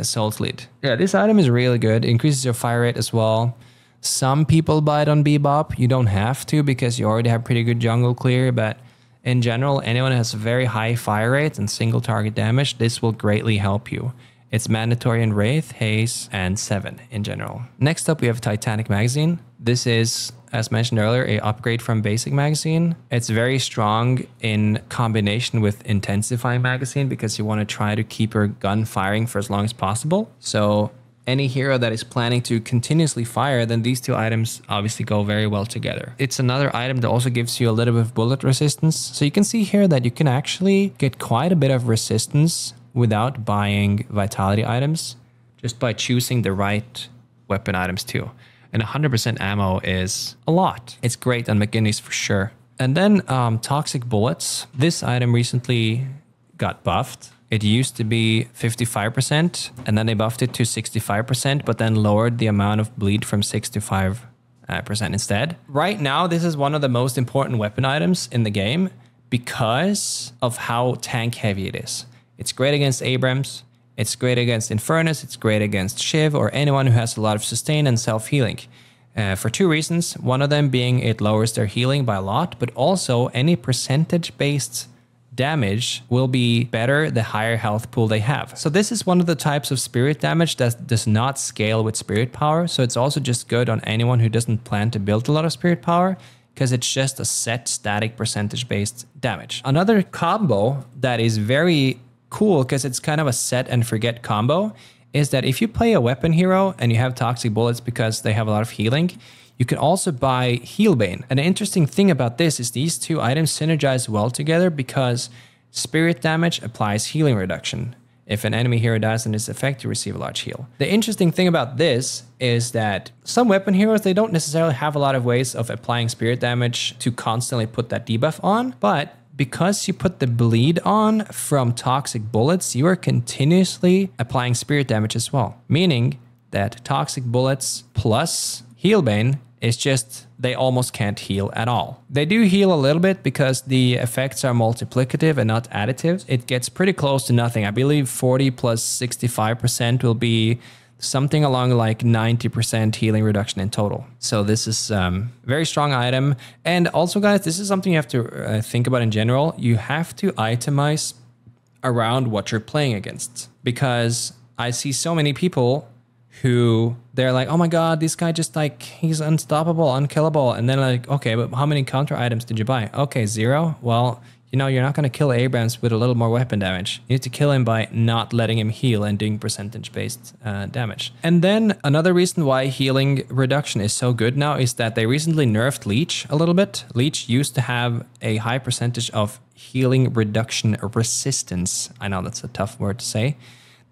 salt lead. Yeah, this item is really good. It increases your fire rate as well. Some people buy it on Bebop. You don't have to, because you already have pretty good jungle clear, but in general, anyone who has very high fire rate and single target damage, this will greatly help you. It's mandatory in Wraith, Haze, and Seven in general. Next up, we have Titanic Magazine. This is, as mentioned earlier, an upgrade from Basic Magazine. It's very strong in combination with Intensifying Magazine, because you want to try to keep your gun firing for as long as possible. So any hero that is planning to continuously fire, then these two items obviously go very well together. It's another item that also gives you a little bit of bullet resistance. So you can see here that you can actually get quite a bit of resistance without buying vitality items, just by choosing the right weapon items too. And 100% ammo is a lot. It's great on McGinnis for sure. And then Toxic Bullets. This item recently got buffed. It used to be 55%, and then they buffed it to 65%, but then lowered the amount of bleed from 65% instead. Right now, this is one of the most important weapon items in the game because of how tank heavy it is. It's great against Abrams. It's great against Infernus, it's great against Shiv, or anyone who has a lot of sustain and self-healing. For 2 reasons. One of them being it lowers their healing by a lot, but also any percentage-based damage will be better the higher health pool they have. So this is one of the types of spirit damage that does not scale with spirit power. So it's also just good on anyone who doesn't plan to build a lot of spirit power, because it's just a set static percentage-based damage. Another combo that is very cool, because it's kind of a set and forget combo, is that if you play a weapon hero and you have toxic bullets because they have a lot of healing, you can also buy Healbane. And the interesting thing about this is these 2 items synergize well together because spirit damage applies healing reduction. If an enemy hero dies in this effect, you receive a large heal. The interesting thing about this is that some weapon heroes, they don't necessarily have a lot of ways of applying spirit damage to constantly put that debuff on, but because you put the bleed on from toxic bullets, you are continuously applying spirit damage as well. Meaning that toxic bullets plus Healbane is just, they almost can't heal at all. They do heal a little bit because the effects are multiplicative and not additive. It gets pretty close to nothing. I believe 40 plus 65% will be something along like 90% healing reduction in total. So this is very strong item. And also guys, this is something you have to think about in general. You have to itemize around what you're playing against, because I see so many people who they're like, oh my god, this guy just like, he's unstoppable, unkillable. And then like, okay, but how many counter items did you buy? Okay, 0. Well, you know, you're not going to kill Abrams with a little more weapon damage. You need to kill him by not letting him heal and doing percentage-based damage. And then another reason why healing reduction is so good now is that they recently nerfed Leech a little bit. Leech used to have a high percentage of healing reduction resistance. I know that's a tough word to say.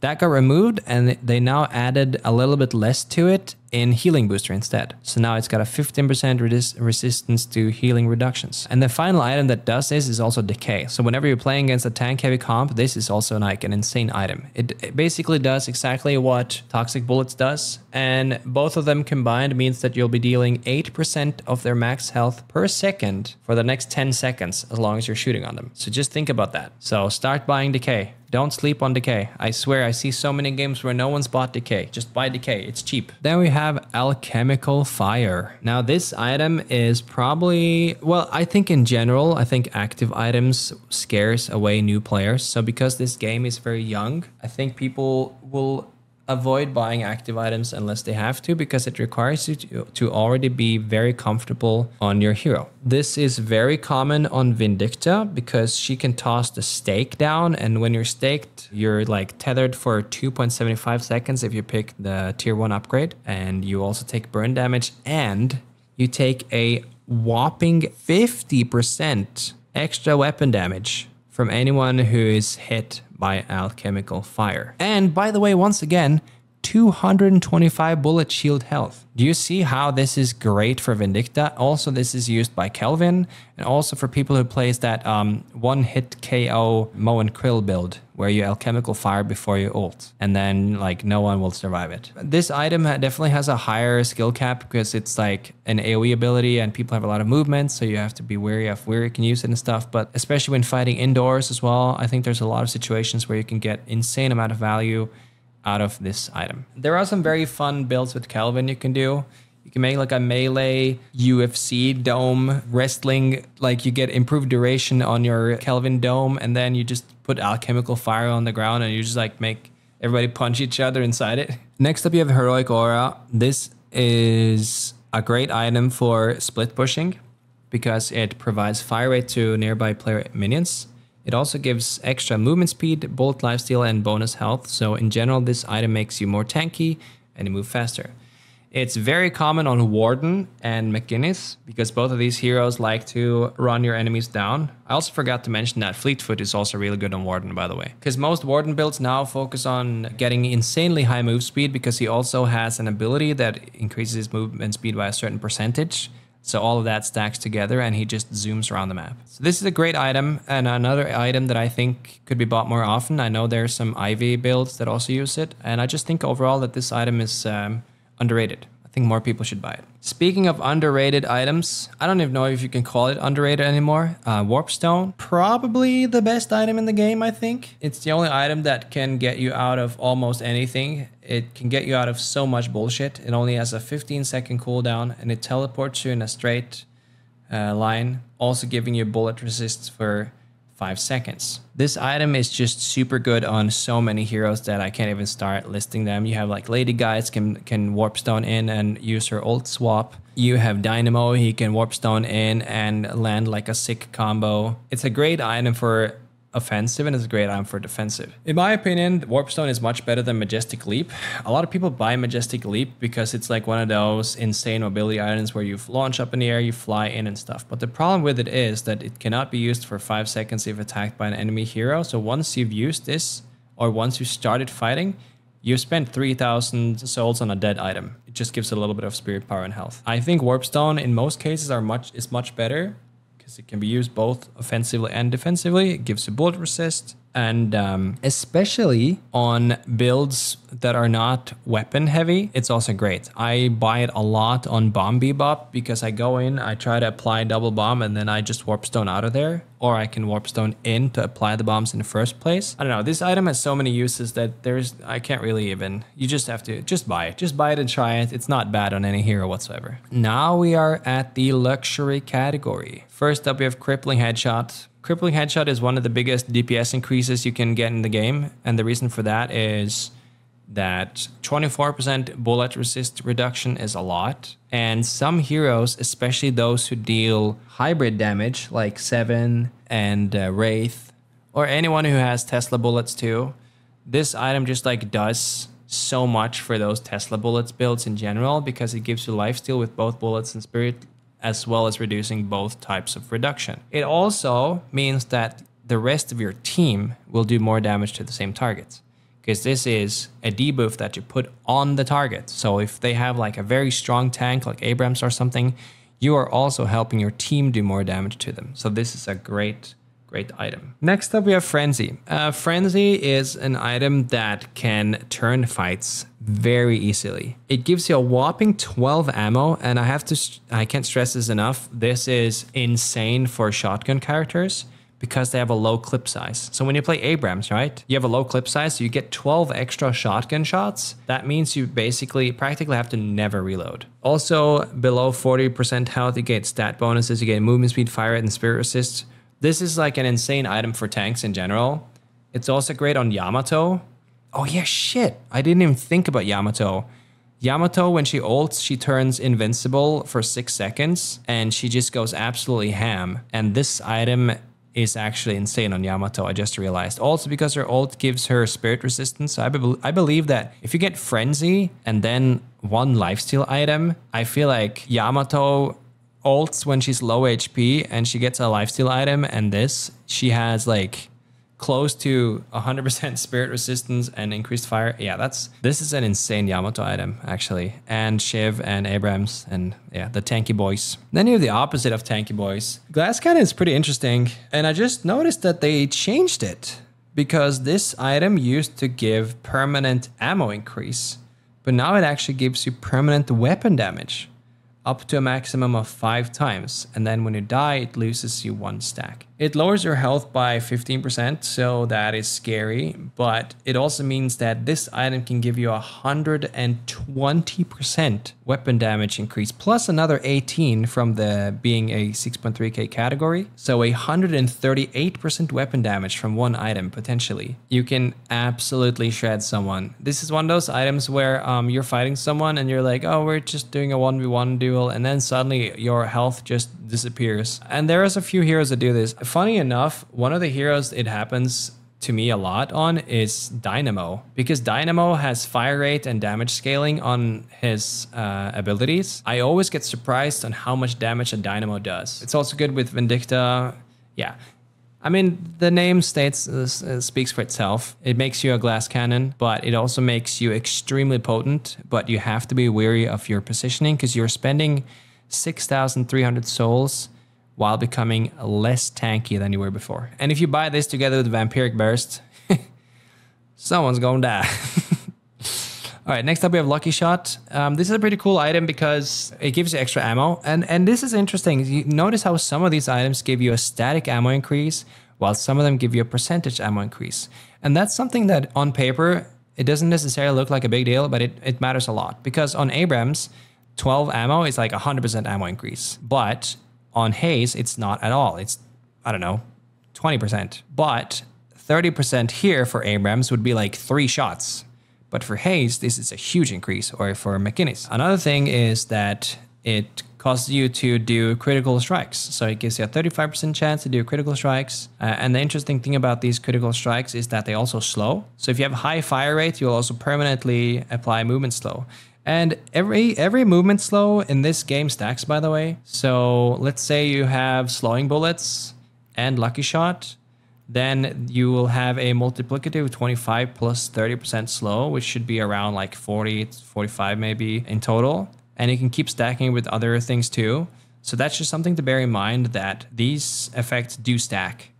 That got removed, and they now added a little bit less to it in Healing Booster instead. So now it's got a 15% resistance to healing reductions. And the final item that does this is also Decay. So whenever you're playing against a tank-heavy comp, this is also like an insane item. It basically does exactly what Toxic Bullets does, and both of them combined means that you'll be dealing 8% of their max health per second for the next 10 seconds as long as you're shooting on them. So just think about that. So start buying Decay. Don't sleep on Decay. I swear I see so many games where no one's bought Decay. Just buy Decay, it's cheap. Then we have Alchemical Fire. Now this item is probably, well, I think in general, I think active items scares away new players. So because this game is very young, I think people will avoid buying active items unless they have to, because it requires you to already be very comfortable on your hero. This is very common on Vindicta because she can toss the stake down, and when you're staked, you're like tethered for 2.75 seconds if you pick the tier 1 upgrade, and you also take burn damage, and you take a whopping 50% extra weapon damage from anyone who is hit by Alchemical Fire. And by the way, once again, 225 bullet shield health. Do you see how this is great for Vindicta? Also, this is used by Kelvin, and also for people who plays that one-hit KO Moe and Krill build, where you Alchemical Fire before you ult, and then like no one will survive it. This item definitely has a higher skill cap because it's like an AoE ability and people have a lot of movement, so you have to be wary of where you can use it and stuff. But especially when fighting indoors as well, I think there's a lot of situations where you can get insane amount of value out of this item. There are some very fun builds with Kelvin you can do. You can make like a melee UFC dome wrestling, like you get improved duration on your Kelvin dome, and then you just put Alchemical Fire on the ground and you just like make everybody punch each other inside it. Next up you have Heroic Aura. This is a great item for split pushing because it provides fire rate to nearby player minions. It also gives extra movement speed, bullet lifesteal, and bonus health. So in general, this item makes you more tanky and you move faster. It's very common on Warden and McGinnis because both of these heroes like to run your enemies down. I also forgot to mention that Fleetfoot is also really good on Warden, by the way. Because most Warden builds now focus on getting insanely high move speed because he also has an ability that increases his movement speed by a certain percentage. So all of that stacks together and he just zooms around the map. So this is a great item, and another item that I think could be bought more often. I know there's some Ivy builds that also use it, and I just think overall that this item is underrated. I think more people should buy it. Speaking of underrated items, I don't even know if you can call it underrated anymore. Warpstone, probably the best item in the game, I think. It's the only item that can get you out of almost anything. It can get you out of so much bullshit. It only has a 15-second cooldown, and it teleports you in a straight line, also giving you bullet resists for 5 seconds. This item is just super good on so many heroes that I can't even start listing them. You have like Lady Guys can Warpstone in and use her ult swap. You have Dynamo, he can Warpstone in and land like a sick combo. It's a great item for offensive and it's a great item for defensive. In my opinion, Warpstone is much better than Majestic Leap. A lot of people buy Majestic Leap because it's like one of those insane mobility items where you launch up in the air, you fly in and stuff. But the problem with it is that it cannot be used for 5 seconds if attacked by an enemy hero. So once you've used this, or once you started fighting, you spent 3,000 souls on a dead item. It just gives it a little bit of spirit power and health. I think Warpstone in most cases is much better, because it can be used both offensively and defensively. It gives you bullet resist, and especially on builds that are not weapon heavy, it's also great. I buy it a lot on Bomb Bebop because I go in, I try to apply double bomb, and then I just Warpstone out of there, or I can Warpstone in to apply the bombs in the first place. I don't know, this item has so many uses that I can't really even, you just have to buy it. Just buy it and try it. It's not bad on any hero whatsoever. Now we are at the luxury category. First up, we have Crippling Headshot. Crippling Headshot is one of the biggest DPS increases you can get in the game, and the reason for that is that 24% bullet resist reduction is a lot, and some heroes, especially those who deal hybrid damage like Seven and Wraith, or anyone who has Tesla bullets too, this item just like does so much for those Tesla bullets builds in general, because it gives you lifesteal with both bullets and spirit, as well as reducing both types of reduction. It also means that the rest of your team will do more damage to the same targets, because this is a debuff that you put on the target. So if they have like a very strong tank like Abrams or something, you are also helping your team do more damage to them. So this is a great item. Next up, we have Frenzy. Frenzy is an item that can turn fights very easily. It gives you a whopping 12 ammo, and I can't stress this enough. This is insane for shotgun characters because they have a low clip size. So when you play Abrams, right, you have a low clip size, so you get 12 extra shotgun shots. That means you practically have to never reload. Also, below 40% health, you get stat bonuses, you get movement speed, fire rate, and spirit resist. This is like an insane item for tanks in general. It's also great on Yamato. Oh yeah, shit. I didn't even think about Yamato. Yamato, when she ults, she turns invincible for 6 seconds and she just goes absolutely ham. And this item is actually insane on Yamato, I just realized. Also because her ult gives her spirit resistance. So I believe that if you get Frenzy and then one lifesteal item, I feel like Yamato ults when she's low HP and she gets a lifesteal item, and this, she has like close to 100% spirit resistance and increased fire. Yeah, this is an insane Yamato item actually, and Shiv and Abrams and yeah, the tanky boys. Then you have the opposite of tanky boys. Glass Cannon is pretty interesting, and I just noticed that they changed it because this item used to give permanent ammo increase, but now it actually gives you permanent weapon damage up to a maximum of 5 times, and then when you die, it loses you 1 stack. It lowers your health by 15%, so that is scary, but it also means that this item can give you 120% weapon damage increase, plus another 18 from the being a 6.3k category, so 138% weapon damage from one item, potentially. You can absolutely shred someone. This is one of those items where you're fighting someone and you're like, oh, we're just doing a 1v1 duel, and then suddenly your health just disappears. And there is a few heroes that do this. Funny enough, one of the heroes it happens to me a lot on is Dynamo, because Dynamo has fire rate and damage scaling on his abilities. I always get surprised on how much damage a Dynamo does. It's also good with Vindicta. Yeah, I mean, the name speaks for itself. It makes you a glass cannon, but it also makes you extremely potent, but you have to be wary of your positioning because you're spending 6,300 souls while becoming less tanky than you were before. And if you buy this together with Vampiric Burst, someone's gonna die. All right, next up we have Lucky Shot. This is a pretty cool item because it gives you extra ammo. And this is interesting. You notice how some of these items give you a static ammo increase, while some of them give you a percentage ammo increase. And that's something that on paper, it doesn't necessarily look like a big deal, but it matters a lot. Because on Abrams, 12 ammo is like 100% ammo increase. But on Haze, it's not at all. It's, I don't know, 20%. But 30% here for Abrams would be like 3 shots. But for Haze, this is a huge increase, or for McKinney's. Another thing is that it causes you to do critical strikes. So it gives you a 35% chance to do critical strikes. And the interesting thing about these critical strikes is that they also slow. So if you have a high fire rate, you'll also permanently apply movement slow. And every movement slow in this game stacks, by the way. So let's say you have slowing bullets and Lucky Shot. Then you will have a multiplicative 25 plus 30% slow, which should be around like 40, 45 maybe in total. And you can keep stacking with other things too. So that's just something to bear in mind, that these effects do stack.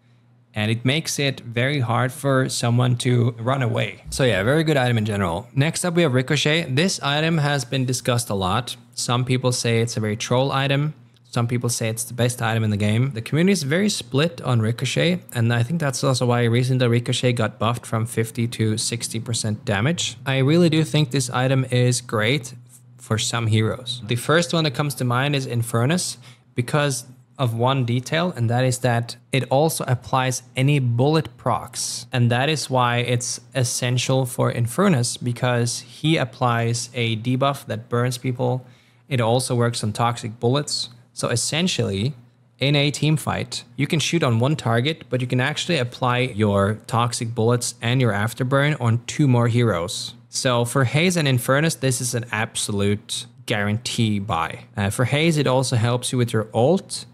And it makes it very hard for someone to run away. So yeah, very good item in general. Next up we have Ricochet. This item has been discussed a lot. Some people say it's a very troll item. Some people say it's the best item in the game. The community is very split on Ricochet, and I think that's also why recently Ricochet got buffed from 50 to 60% damage. I really do think this item is great for some heroes. The first one that comes to mind is Infernus, because of one detail, and that is that it also applies any bullet procs. And that is why it's essential for Infernus, because he applies a debuff that burns people. It also works on toxic bullets. So essentially, in a team fight, you can shoot on one target, but you can actually apply your toxic bullets and your afterburn on 2 more heroes. So for Haze and Infernus, this is an absolute guarantee buy. For Haze, it also helps you with your ult,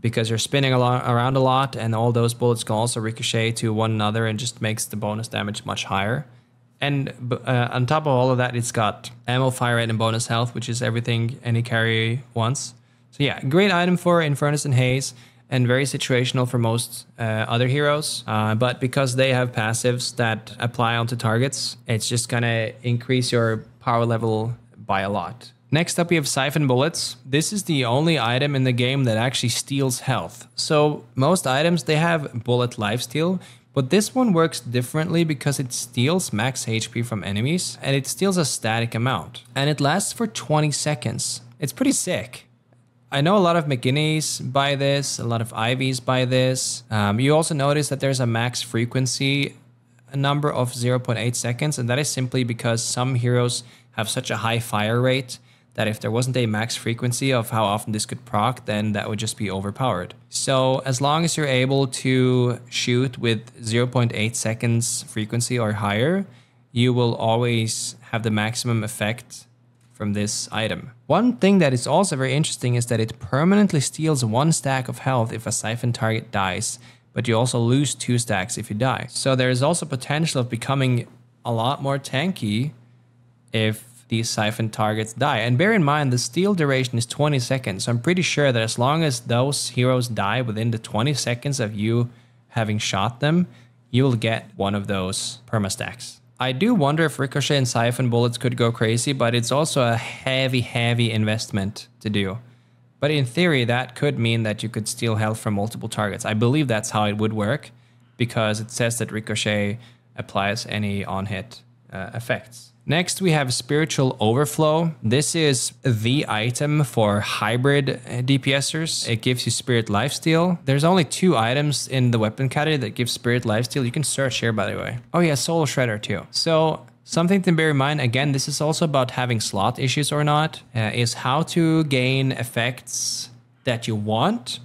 because you're spinning around a lot, and all those bullets can also ricochet to one another and just makes the bonus damage much higher. And on top of all of that, it's got ammo, fire rate, and bonus health, which is everything any carry wants. So yeah, great item for Infernus and Haze, and very situational for most other heroes. But because they have passives that apply onto targets, it's just gonna increase your power level by a lot. Next up, we have Siphon Bullets. This is the only item in the game that actually steals health. So most items, they have bullet lifesteal, but this one works differently because it steals max HP from enemies, and it steals a static amount. And it lasts for 20 seconds. It's pretty sick. I know a lot of McGinneys buy this, a lot of IVs buy this. You also notice that there's a max frequency number of 0.8 seconds, and that is simply because some heroes have such a high fire rate that if there wasn't a max frequency of how often this could proc, then that would just be overpowered. So as long as you're able to shoot with 0.8 seconds frequency or higher, you will always have the maximum effect from this item. One thing that is also very interesting is that it permanently steals 1 stack of health if a Siphon target dies, but you also lose 2 stacks if you die. So there is also potential of becoming a lot more tanky if these Siphon targets die. And bear in mind, the steal duration is 20 seconds. So I'm pretty sure that as long as those heroes die within the 20 seconds of you having shot them, you will get one of those perma-stacks. I do wonder if Ricochet and Siphon bullets could go crazy, but it's also a heavy investment to do. But in theory, that could mean that you could steal health from multiple targets. I believe that's how it would work, because it says that Ricochet applies any on-hit effects. Next, we have Spiritual Overflow. This is the item for hybrid DPSers. It gives you Spirit Lifesteal. There's only 2 items in the weapon category that give Spirit Lifesteal. You can search here, by the way. Oh yeah, Soul Shredder too. So something to bear in mind, again, this is also about having slot issues or not, is how to gain effects that you want,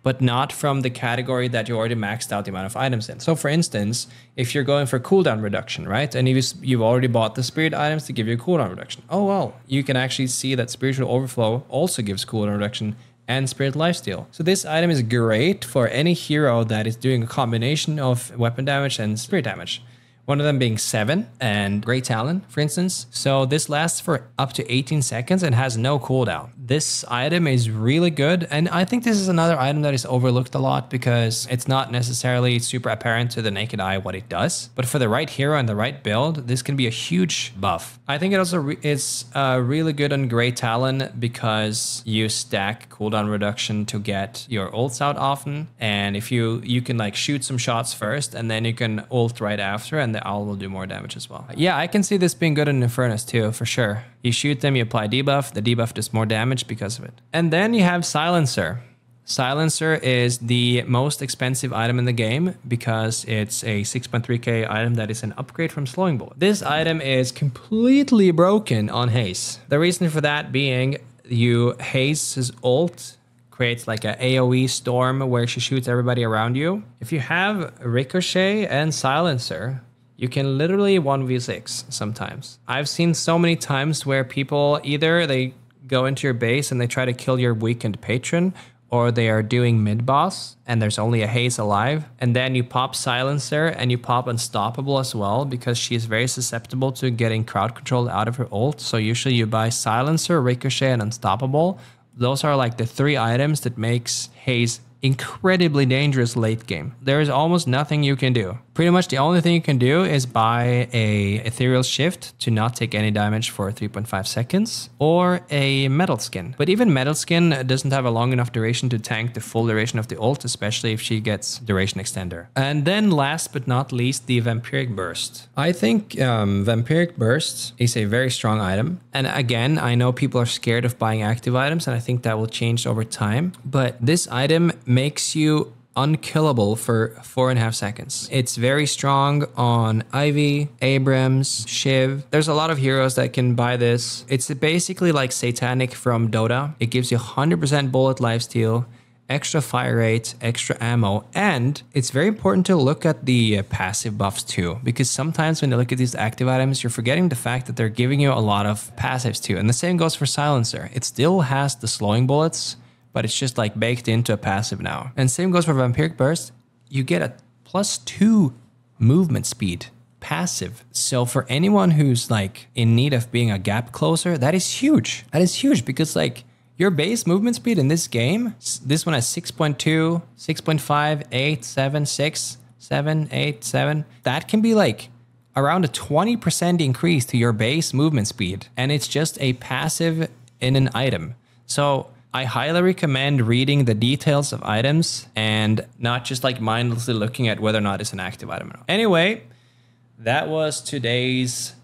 but not from the category that you already maxed out the amount of items in. So for instance, if you're going for cooldown reduction, right? And you've already bought the spirit items to give you a cooldown reduction. Oh well, you can actually see that Spiritual Overflow also gives cooldown reduction and Spirit Lifesteal. So this item is great for any hero that is doing a combination of weapon damage and spirit damage, One of them being 7 and Great Talon, for instance. So this lasts for up to 18 seconds and has no cooldown. This item is really good. And I think this is another item that is overlooked a lot because it's not necessarily super apparent to the naked eye what it does. But for the right hero and the right build, this can be a huge buff. I think it also is really good on Great Talon because you stack cooldown reduction to get your ults out often. And if you can like shoot some shots first and then you can ult right after, and the owl will do more damage as well. Yeah, I can see this being good in Infernus too, for sure. You shoot them, you apply debuff, the debuff does more damage because of it. And then you have Silencer. Silencer is the most expensive item in the game because it's a 6.3k item that is an upgrade from Slowing Bullet. This item is completely broken on Haze. The reason for that being Haze's ult creates like a AoE storm where she shoots everybody around you. If you have Ricochet and Silencer, you can literally 1v6 sometimes. I've seen so many times where people either they go into your base and they try to kill your weakened patron, or they are doing mid-boss and there's only a Haze alive, and then you pop Silencer and you pop Unstoppable as well because she is very susceptible to getting crowd controlled out of her ult. So usually you buy Silencer, Ricochet, and Unstoppable. Those are like the 3 items that makes Haze incredibly dangerous late game. There is almost nothing you can do. Pretty much the only thing you can do is buy a Ethereal Shift to not take any damage for 3.5 seconds, or a Metal Skin. But even Metal Skin doesn't have a long enough duration to tank the full duration of the ult, especially if she gets Duration Extender. And then last but not least, the Vampiric Burst. I think Vampiric Burst is a very strong item. And again, I know people are scared of buying active items, and I think that will change over time. But this item makes you unkillable for 4.5 seconds. It's very strong on Ivy, Abrams, Shiv. There's a lot of heroes that can buy this. It's basically like Satanic from Dota. It gives you 100% bullet lifesteal, extra fire rate, extra ammo, and it's very important to look at the passive buffs too, because sometimes when you look at these active items, you're forgetting the fact that they're giving you a lot of passives too. And the same goes for Silencer. It still has the slowing bullets, but it's just like baked into a passive now. And same goes for Vampiric Burst. You get a +2 movement speed passive. So for anyone who's like in need of being a gap closer, that is huge. That is huge because like your base movement speed in this game, this one has 6.2, 6.5, 8, 7, 6, 7, 8, 7. That can be like around a 20% increase to your base movement speed. And it's just a passive in an item. So I highly recommend reading the details of items and not just like mindlessly looking at whether or not it's an active item or not. Anyway, that was today's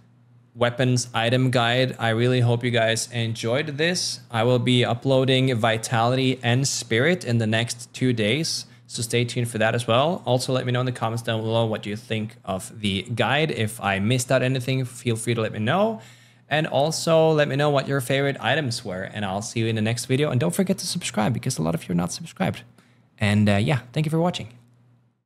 weapons item guide. I really hope you guys enjoyed this. I will be uploading Vitality and Spirit in the next 2 days, so stay tuned for that as well. Also, let me know in the comments down below what you think of the guide. If I missed out anything, feel free to let me know. And also let me know what your favorite items were, and I'll see you in the next video. And don't forget to subscribe because a lot of you are not subscribed. And yeah, thank you for watching.